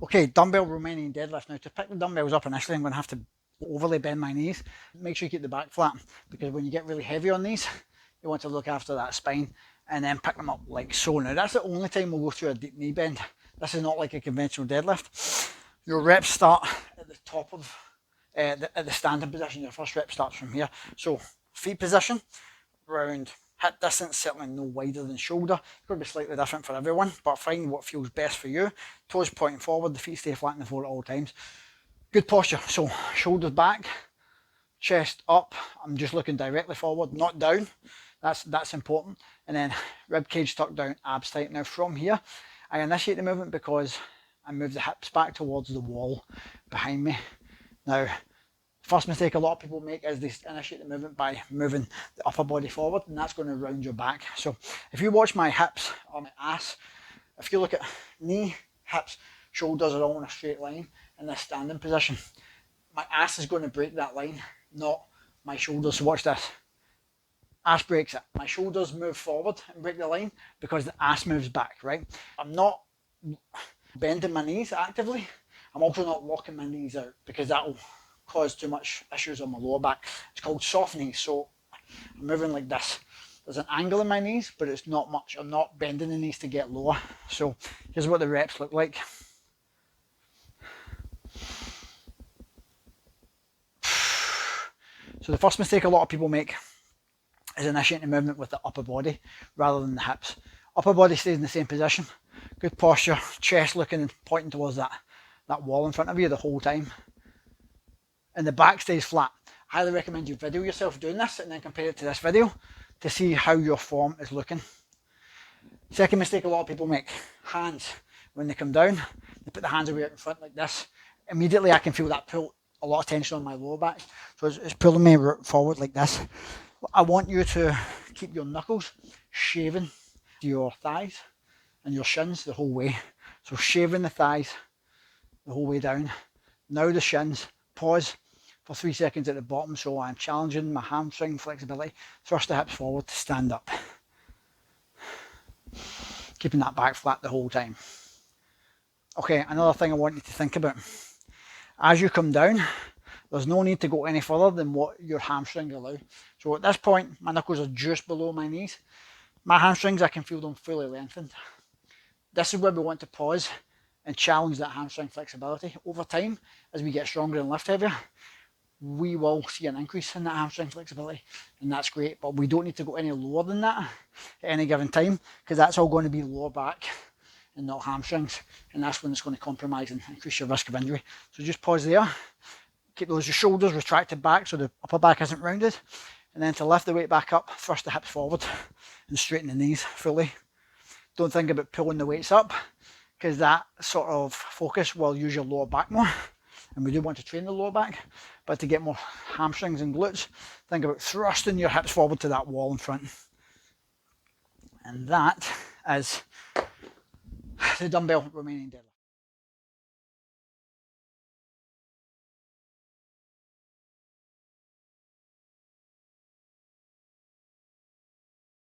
Okay, dumbbell Romanian deadlift. Now to pick the dumbbells up initially, I'm going to have to overly bend my knees. Make sure you keep the back flat, because when you get really heavy on these, you want to look after that spine and then pick them up like so. Now that's the only time we'll go through a deep knee bend. This is not like a conventional deadlift. Your reps start at the top of at the standing position. Your first rep starts from here. So feet position, round hip distance, certainly no wider than shoulder. It's going to be slightly different for everyone, but find what feels best for you. Toes pointing forward, the feet stay flat on the floor at all times. Good posture, so shoulders back, chest up. I'm just looking directly forward, not down. That's important. And then rib cage tucked down, abs tight. Now from here, I initiate the movement because I move the hips back towards the wall behind me. Now, first mistake a lot of people make is they initiate the movement by moving the upper body forward, and that's going to round your back. So if you watch my hips or my ass, if you look at knee, hips, shoulders are all in a straight line in this standing position. My ass is going to break that line, not my shoulders. So watch this. Ass breaks it. My shoulders move forward and break the line because the ass moves back, right? I'm not bending my knees actively. I'm also not locking my knees out because that'll cause too much issues on my lower back. It's called soft knees. So I'm moving like this. There's an angle in my knees, but it's not much. I'm not bending the knees to get lower. So here's what the reps look like. So the first mistake a lot of people make is initiating the movement with the upper body rather than the hips. Upper body stays in the same position. Good posture, chest looking and pointing towards that wall in front of you the whole time. And the back stays flat. I highly recommend you video yourself doing this and then compare it to this video to see how your form is looking. Second mistake a lot of people make, hands. When they come down, they put the hands away out in front like this. Immediately I can feel that pull, a lot of tension on my lower back. So it's pulling me forward like this. I want you to keep your knuckles shaving your thighs and your shins the whole way. So shaving the thighs the whole way down. Now the shins, pause for 3 seconds at the bottom. So I'm challenging my hamstring flexibility. Thrust the hips forward to stand up. Keeping that back flat the whole time. Okay, another thing I want you to think about. As you come down, there's no need to go any further than what your hamstrings allow. So at this point, my knuckles are just below my knees. My hamstrings, I can feel them fully lengthened. This is where we want to pause and challenge that hamstring flexibility. Over time, as we get stronger and lift heavier, we will see an increase in that hamstring flexibility, and that's great, but we don't need to go any lower than that at any given time, because that's all going to be lower back and not hamstrings, and that's when it's going to compromise and increase your risk of injury. So just pause there. Keep those shoulders retracted back so the upper back isn't rounded. And then to lift the weight back up, thrust the hips forward and straighten the knees fully. Don't think about pulling the weights up, because that sort of focus will use your lower back more. And we do want to train the lower back. But to get more hamstrings and glutes, think about thrusting your hips forward to that wall in front. And that is the dumbbell Romanian deadlift.